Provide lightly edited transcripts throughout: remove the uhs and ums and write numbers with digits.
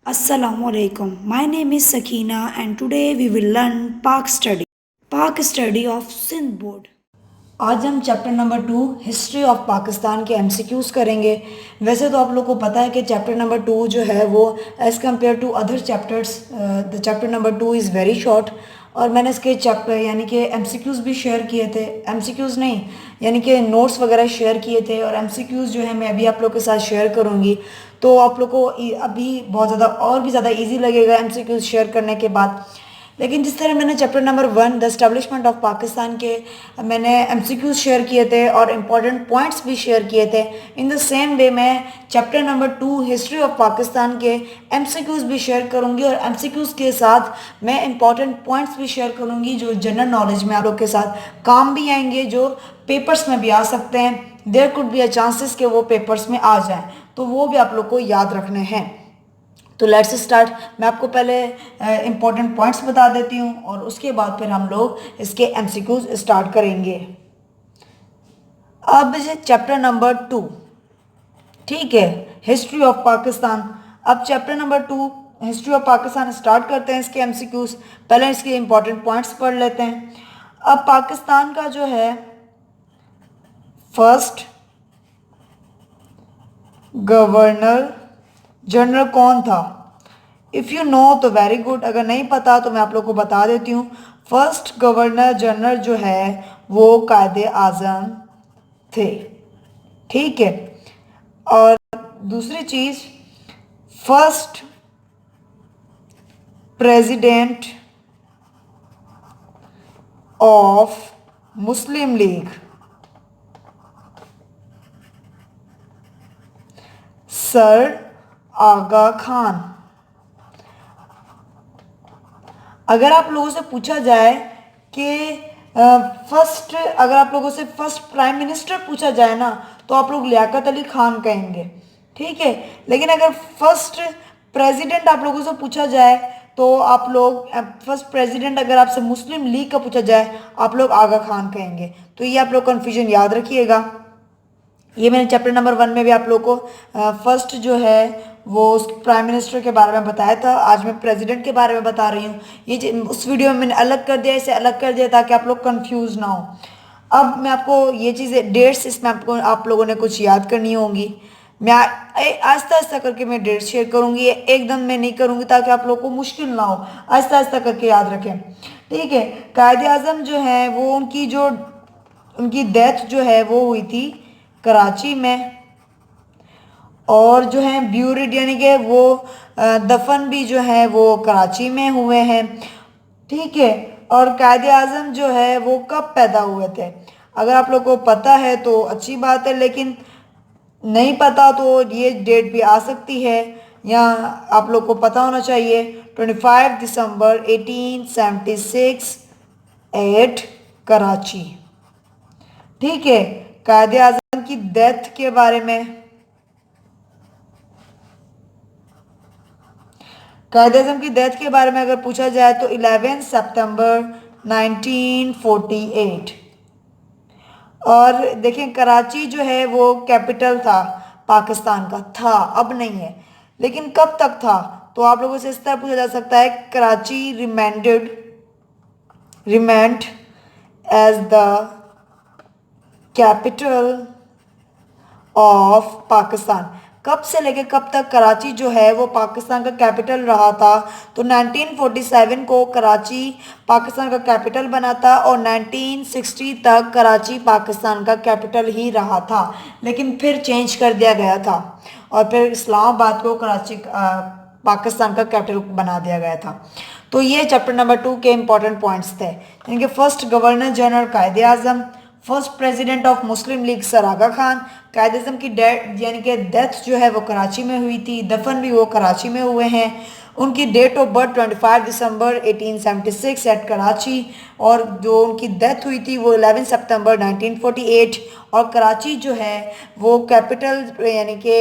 Assalamualaikum. My name is Sakina and today we will learn Pak study of Sindh board. आज हम chapter number 2 history of Pakistan के MCQs करेंगे। वैसे तो आप लोग को पता है कि चैप्टर नंबर 2 जो है वो as compare to other chapters the chapter number 2 is very short. और मैंने इसके चैप्टर यानी कि एमसीक्यूज भी शेयर किए थे, एमसीक्यूज नहीं यानी कि नोट्स वगैरह शेयर किए थे, और एमसीक्यूज जो है मैं अभी आप लोग के साथ शेयर करूँगी। तो आप लोग को अभी बहुत ज़्यादा और भी ज़्यादा ईजी लगेगा एमसीक्यूज शेयर करने के बाद। लेकिन जिस तरह मैंने chapter number 1 the establishment of Pakistan के मैंने एमसीक्यूज शेयर किए थे और इम्पॉर्टेंट पॉइंट्स भी शेयर किए थे, इन द सेम वे मैं chapter number 2 history of Pakistan के एमसीक्यूज भी शेयर करूंगी, और एमसीक्यूज के साथ मैं इम्पॉर्टेंट पॉइंट्स भी शेयर करूंगी जो जनरल नॉलेज में आप लोग के साथ काम भी आएंगे, जो पेपर्स में भी आ सकते हैं। There could be a chances कि वो पेपर्स में आ जाएं, तो वो भी आप लोग को याद रखने हैं। तो लेट्स स्टार्ट। मैं आपको पहले इम्पोर्टेंट पॉइंट्स बता देती हूँ और उसके बाद फिर हम लोग इसके एमसीक्यूज स्टार्ट करेंगे। अब चैप्टर नंबर 2, ठीक है, हिस्ट्री ऑफ पाकिस्तान। अब chapter number 2 history of Pakistan start करते हैं इसके एमसीक्यूज। पहले इसके इम्पोर्टेंट पॉइंट्स पढ़ लेते हैं। अब पाकिस्तान का जो है फर्स्ट गवर्नर जनरल कौन था? इफ़ यू नो तो वेरी गुड, अगर नहीं पता तो मैं आप लोग को बता देती हूँ। फर्स्ट गवर्नर जनरल जो है वो कायदे आज़म थे, ठीक है। और दूसरी चीज़, first president of Muslim League sir Aga Khan. अगर आप लोगों से पूछा जाए कि फर्स्ट, अगर आप लोगों से फर्स्ट प्राइम मिनिस्टर पूछा जाए ना, तो आप लोग लियाकत अली खान कहेंगे, ठीक है। लेकिन अगर फर्स्ट प्रेसिडेंट आप लोगों से पूछा जाए तो आप लोग फर्स्ट प्रेसिडेंट अगर आपसे मुस्लिम लीग का पूछा जाए आप लोग आगा खान कहेंगे। तो ये आप लोग कन्फ्यूजन याद रखिएगा। ये मैंने चैप्टर नंबर 1 में भी आप लोगों को फर्स्ट जो है वो उस प्राइम मिनिस्टर के बारे में बताया था। आज मैं प्रेसिडेंट के बारे में बता रही हूँ। ये उस वीडियो में मैंने अलग कर दिया, इसे अलग कर दिया ताकि आप लोग कंफ्यूज ना हो। अब मैं आपको ये चीज़ें डेट्स इसमें आपको आप लोगों ने कुछ याद करनी होंगी। मैं आहिस्ता आहिस्ता करके मैं डेट्स शेयर करूँगी, एकदम मैं नहीं करूँगी ताकि आप लोग को मुश्किल ना हो। आहिस्ता आहिस्ता करके याद रखें, ठीक है। कायदे आज़म जो है वो उनकी डेथ जो है वो हुई थी कराची में, और जो है ब्यूरिड यानी कि वो दफन भी जो है वो कराची में हुए हैं, ठीक है। और कायदे आज़म जो है वो कब पैदा हुए थे? अगर आप लोग को पता है तो अच्छी बात है, लेकिन नहीं पता तो ये डेट भी आ सकती है, या आप लोग को पता होना चाहिए। 25 दिसंबर 1876 एट कराची, ठीक है। कायदे आज़म की डेथ के बारे में, कायदे आज़म की डेथ के बारे में अगर पूछा जाए तो 11 सितंबर 1948। और देखें कराची जो है वो कैपिटल था पाकिस्तान का, था, अब नहीं है, लेकिन कब तक था? तो आप लोगों से इस तरह पूछा जा सकता है, Karachi remained as the capital of Pakistan. कब से लेकर कब तक कराची जो है वो पाकिस्तान का कैपिटल रहा था? तो 1947 को कराची पाकिस्तान का कैपिटल बना था, और 1960 तक कराची पाकिस्तान का कैपिटल ही रहा था, लेकिन फिर चेंज कर दिया गया था और फिर इस्लामाबाद को कराची पाकिस्तान का कैपिटल बना दिया गया था। तो ये चैप्टर नंबर 2 के इंपॉर्टेंट पॉइंट्स थे, यानी कि first governor general Quaid-e Azam, first president of Muslim League sir Aga Khan. Quaid-e Azam की डेथ यानी कि डेथ जो है वो कराची में हुई थी, दफन भी वो कराची में हुए हैं। उनकी date of birth 25 December 1876 at Karachi, और जो उनकी डेथ हुई थी वो 11 सितंबर 1948। और कराची जो है वो कैपिटल यानी कि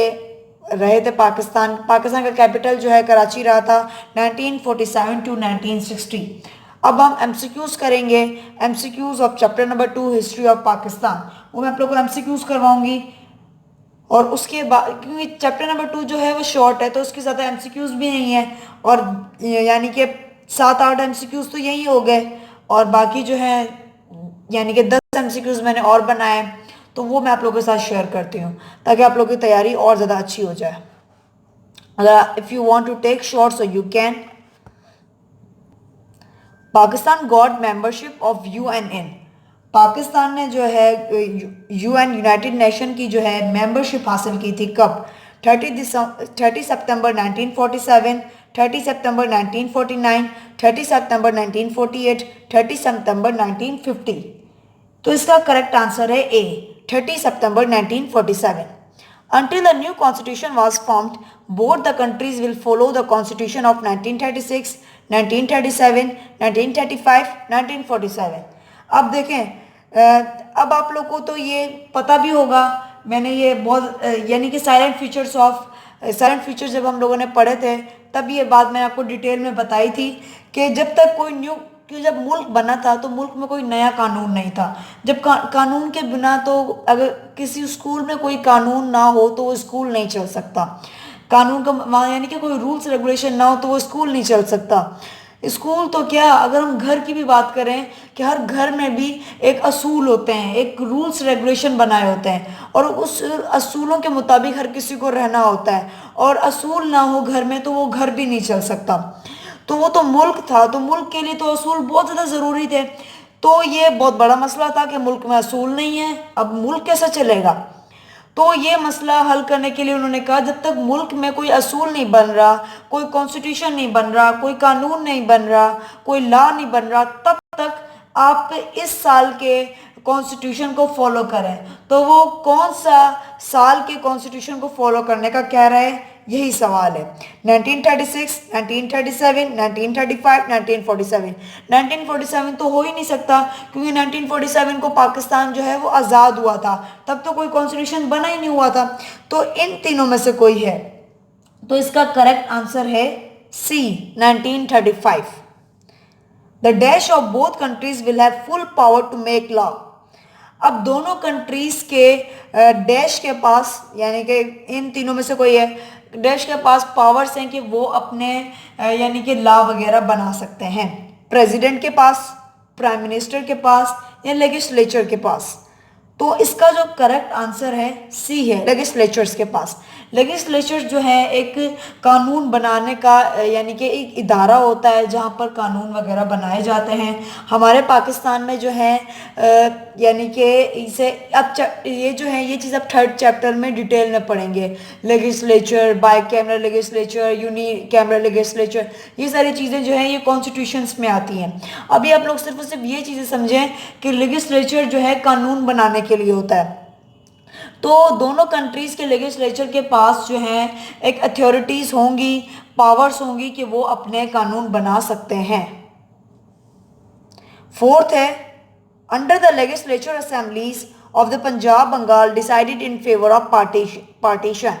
रहे थे पाकिस्तान का कैपिटल जो है कराची रहा था 1947 टू 1960। अब हम एमसीक्यूज करेंगे, MCQs of chapter number 2 history of Pakistan. वो मैं आप लोगों को एमसीक्यूज करवाऊंगी। और उसके बाद क्योंकि चैप्टर नंबर 2 जो है वो शॉर्ट है तो उसके ज़्यादा एमसीक्यूज भी नहीं है, और यानी कि 7-8 एमसीक्यूज तो यही हो गए, और बाकी जो है यानी कि 10 एमसीक्यूज मैंने और बनाए, तो वो मैं आप लोगों के साथ शेयर करती हूँ ताकि आप लोगों की तैयारी और ज़्यादा अच्छी हो जाए। अगर if you want to take short so you can. Pakistan got membership of UNN. Pakistan ने जो है यूएन यूनाइटेड नेशन की जो है मेंबरशिप हासिल की थी कब? 30 सितंबर 1947, 30 सितंबर 1949, 30 सितंबर 1948, 30 सितंबर 1950। तो इसका करेक्ट आंसर है ए, 30 सितंबर 1947। Until the new constitution was formed, both the countries will follow the constitution of 1936, 1937, 1935, 1947। अब देखें, अब आप लोग को तो ये पता भी होगा, मैंने ये बहुत यानी कि साइलेंट फीचर जब हम लोगों ने पढ़े थे तब ये बात मैंने आपको डिटेल में बताई थी कि जब तक कोई न्यू कि जब मुल्क बना था तो मुल्क में कोई नया कानून नहीं था। जब कानून के बिना तो अगर किसी स्कूल में कोई कानून ना हो तो वो स्कूल नहीं चल सकता। कानून का यानी कि कोई रूल्स रेगुलेशन ना हो तो वो स्कूल नहीं चल सकता। स्कूल तो क्या, अगर हम घर की भी बात करें कि हर घर में भी एक असूल होते हैं, एक रूल्स रेगुलेशन बनाए होते हैं, और उस असूलों के मुताबिक हर किसी को रहना होता है, और असूल ना हो घर में तो वो घर भी नहीं चल सकता। तो वो तो मुल्क था, तो मुल्क के लिए तो असूल बहुत ज़्यादा ज़रूरी थे। तो ये बहुत बड़ा मसला था कि मुल्क में असूल नहीं है, अब मुल्क कैसे चलेगा। तो ये मसला हल करने के लिए उन्होंने कहा जब तक मुल्क में कोई असूल नहीं बन रहा, कोई कॉन्स्टिट्यूशन नहीं बन रहा, कोई कानून नहीं बन रहा, कोई लॉ नहीं बन रहा, तब तक आप इस साल के कॉन्स्टिट्यूशन को फॉलो करें। तो वो कौन सा साल के कॉन्स्टिट्यूशन को फॉलो करने का कह रहे हैं, यही सवाल है। 1936, 1937, 1935, 1947। 1947 तो हो ही नहीं सकता क्योंकि 1947 को पाकिस्तान जो है वो आज़ाद हुआ था, तब तो कोई कॉन्स्टिट्यूशन बना ही नहीं हुआ था। तो इन तीनों में से कोई है, तो इसका करेक्ट आंसर है C, 1935। The dash of both countries will have full power to make law. अब दोनों कंट्रीज के डैश के पास यानी कि इन तीनों में से कोई है, डैश के पास पावर्स हैं कि वो अपने यानी कि लॉ वगैरह बना सकते हैं। प्रेसिडेंट के पास, प्राइम मिनिस्टर के पास, या लेजिस्लेचर के पास। तो इसका जो करेक्ट आंसर है सी है, लेजिस्लेचर्स के पास। लेजिस्लेचर जो है एक कानून बनाने का यानी कि एक इदारा होता है जहाँ पर कानून वगैरह बनाए जाते हैं। हमारे पाकिस्तान में जो है यानी कि इसे अब ये जो है ये चीज़ अब 3rd चैप्टर में डिटेल में पढ़ेंगे। Legislature, bicameral legislature, unicameral legislature, ये सारी चीज़ें जो हैं ये कॉन्स्टिट्यूशंस में आती हैं। अभी आप लोग सिर्फ और सिर्फ ये चीज़ें समझें कि लेजिस्लेचर जो है कानून बनाने के लिए होता है। तो दोनों कंट्रीज के लेजिस्लेचर के पास जो है एक अथॉरिटीज होंगी, पावर्स होंगी कि वो अपने कानून बना सकते हैं। 4th है, under the legislature assemblies of the Punjab Bengal decided in favour of partition.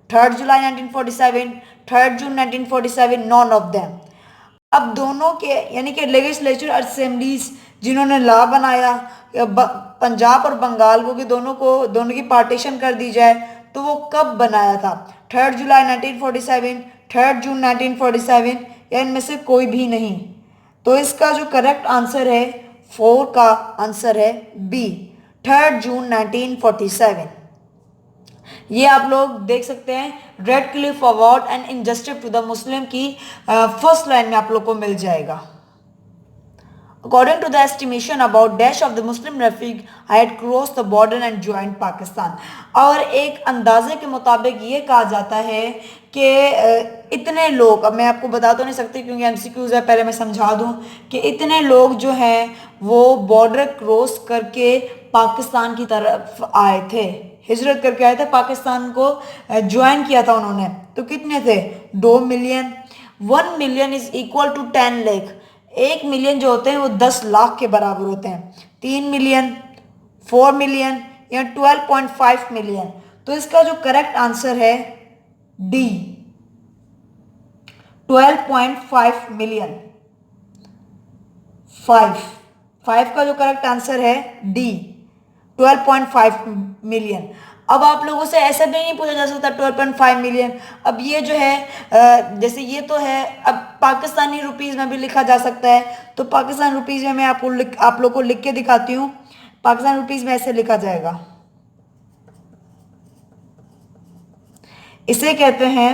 3rd July 1947, 3rd June 1947, none of them. अब दोनों के यानी कि लेजिस्लेचर असेंबलीज जिन्होंने लॉ बनाया पंजाब और बंगाल को कि दोनों की पार्टीशन कर दी जाए, तो वो कब बनाया था? 3rd जुलाई 1947, 3rd जून 1947, या इनमें से कोई भी नहीं। तो इसका जो करेक्ट आंसर है 4 का आंसर है बी, 3rd जून 1947। ये आप लोग देख सकते हैं, Radcliffe award and injustice to the Muslim की फर्स्ट लाइन में आप लोग को मिल जाएगा। According to the estimation, about dash of the Muslim refugee had crossed the border and joined Pakistan। और एक अंदाजे के मुताबिक ये कहा जाता है कि इतने लोग, अब मैं आपको बता तो नहीं सकती क्योंकि एमसीक्यूज है, पहले मैं समझा दूं कि इतने लोग जो हैं वो बॉर्डर क्रॉस करके पाकिस्तान की तरफ आए थे, हिजरत करके आए थे, पाकिस्तान को ज्वाइन किया था उन्होंने। तो कितने थे? 2 million. 1 million is equal to 10 lakh. 1 million जो होते हैं वो 10 लाख के बराबर होते हैं। 3 मिलियन, 4 मिलियन या 12.5 मिलियन। तो इसका जो करेक्ट आंसर है डी, 12.5 मिलियन। 5 का जो करेक्ट आंसर है डी, 12.5 मिलियन। अब आप लोगों से ऐसा भी नहीं पूछा जा सकता 12.5 मिलियन। अब ये जो है जैसे ये तो है, अब पाकिस्तानी रुपीस में भी लिखा जा सकता है, तो पाकिस्तान रुपीस में मैं आप लोग को लिख के दिखाती हूँ। पाकिस्तान रुपीस में ऐसे लिखा जाएगा, इसे कहते हैं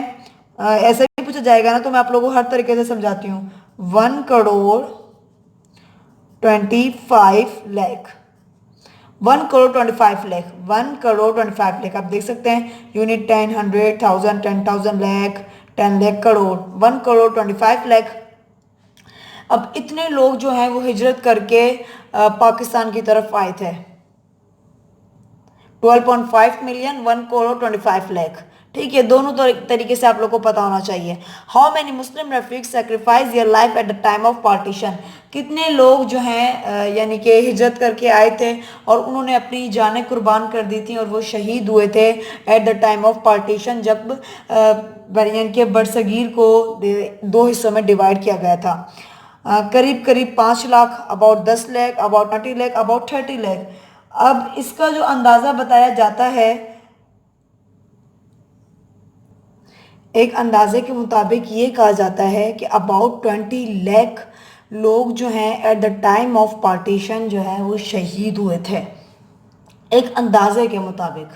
ऐसे भी पूछा जाएगा ना, तो मैं आप लोगों को हर तरीके से समझाती हूँ। 1 करोड़ 25 लाख, 1 करोड़ 25 लाख, 1 करोड़ 25 लाख। आप देख सकते हैं यूनिट 10, 100, 1000, 10,000 लाख, 10 लाख, करोड़, 1 करोड़ 25 लाख। अब इतने लोग जो हैं वो हिजरत करके पाकिस्तान की तरफ आए थे। 12.5 मिलियन, 1 करोड़ 25 लाख। ठीक है, दोनों तरीके से आप लोग को पता होना चाहिए। How many Muslim refuge sacrifice their life at the time of partition. कितने लोग जो हैं यानी कि हिजरत करके आए थे और उन्होंने अपनी जानें कुर्बान कर दी थी और वो शहीद हुए थे eight the time of partition, जब यानी कि बरसगीर को दो हिस्सों में डिवाइड किया गया था। करीब करीब 5 lakh, about 10 lakh, about 20 lakh, about 30 lakh. अब इसका जो अंदाज़ा बताया जाता है, एक अंदाजे के मुताबिक ये कहा जाता है कि अबाउट 20 लाख लोग जो हैं eight the time of partition जो है वो शहीद हुए थे, एक अंदाजे के मुताबिक।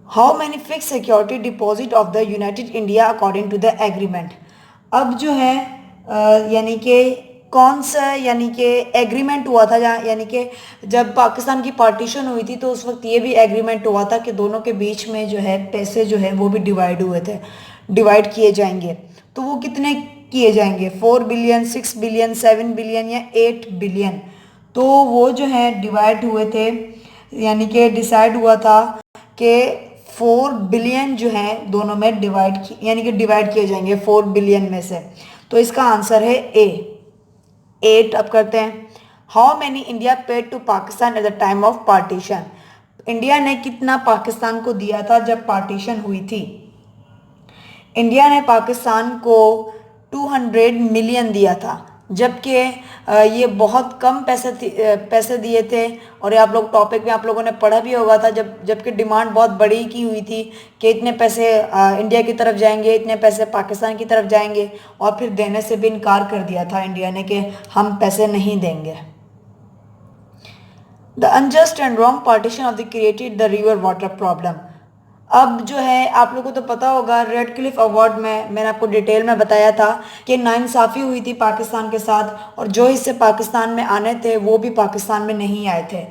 How many fix security deposit of the United India according to the agreement. अब जो है यानी कि कौन सा यानी कि एग्रीमेंट हुआ था, यानी कि जब पाकिस्तान की पार्टीशन हुई थी तो उस वक्त ये भी एग्रीमेंट हुआ था कि दोनों के बीच में जो है पैसे जो है वो भी डिवाइड हुए थे, डिवाइड किए जाएंगे। तो वो कितने किए जाएंगे, 4 बिलियन, 6 बिलियन, 7 बिलियन या 8 बिलियन। तो वो जो है डिवाइड हुए थे, यानी कि डिसाइड हुआ था कि 4 बिलियन जो है दोनों में यानी कि डिवाइड किए जाएंगे 4 बिलियन में से। तो इसका आंसर है ए, 8। अब करते हैं, how many India paid to Pakistan at the time of partition. India ने कितना पाकिस्तान को दिया था जब पार्टीशन हुई थी। इंडिया ने पाकिस्तान को 200 मिलियन दिया था, जबकि ये बहुत कम पैसे दिए थे। और ये आप लोग टॉपिक में आप लोगों ने पढ़ा भी होगा था, जबकि डिमांड बहुत बड़ी की हुई थी कि इतने पैसे इंडिया की तरफ जाएंगे, इतने पैसे पाकिस्तान की तरफ जाएंगे, और फिर देने से भी इनकार कर दिया था इंडिया ने कि हम पैसे नहीं देंगे। The unjust and wrong partition of the created the river water problem. अब जो है आप लोगों को तो पता होगा, रेड क्लिफ अवार्ड में मैंने आपको डिटेल में बताया था कि नाइंसाफ़ी हुई थी पाकिस्तान के साथ, और जो हिस्से पाकिस्तान में आने थे वो भी पाकिस्तान में नहीं आए थे।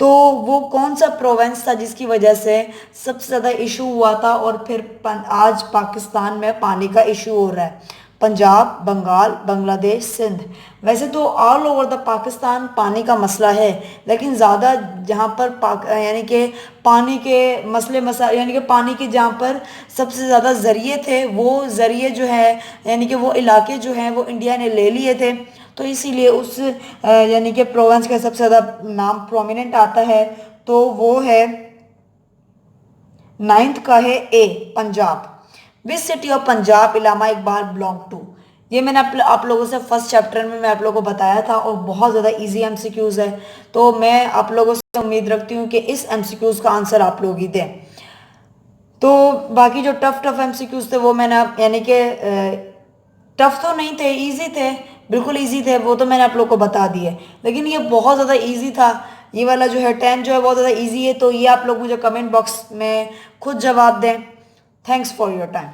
तो वो कौन सा प्रोविंस था जिसकी वजह से सबसे ज़्यादा इशू हुआ था, और फिर आज पाकिस्तान में पानी का इशू हो रहा है। पंजाब, बंगाल, बांग्लादेश, सिंध। वैसे तो ऑल ओवर द पाकिस्तान पानी का मसला है, लेकिन ज़्यादा जहाँ पर यानी कि पानी के यानी कि पानी के जहाँ पर सबसे ज़्यादा ज़रिए थे, वो ज़रिए जो है यानी कि वो इलाके जो हैं वो इंडिया ने ले लिए थे। तो इसीलिए उस यानी कि प्रोविंस का सबसे ज़्यादा नाम प्रोमिनेंट आता है, तो वो है 9th का है A, Punjab. Which city of Punjab Allama Iqbal belong to. ये मैंने आप लोगों से फर्स्ट चैप्टर में मैं आप लोगों को बताया था, और बहुत ज़्यादा इजी एमसीक्यूज़ है। तो मैं आप लोगों से उम्मीद रखती हूँ कि इस एमसीक्यूज़ का आंसर आप लोग ही दें। तो बाकी जो टफ एमसीक्यूज़ थे वो मैंने यानी कि टफ तो नहीं थे, इजी थे, बिल्कुल इजी थे, वो तो मैंने आप लोग को बता दिए। लेकिन ये बहुत ज़्यादा इजी था, ये वाला जो है 10 जो है बहुत ज़्यादा इजी है। तो ये आप लोग मुझे कमेंट बॉक्स में खुद जवाब दें। Thanks for your time.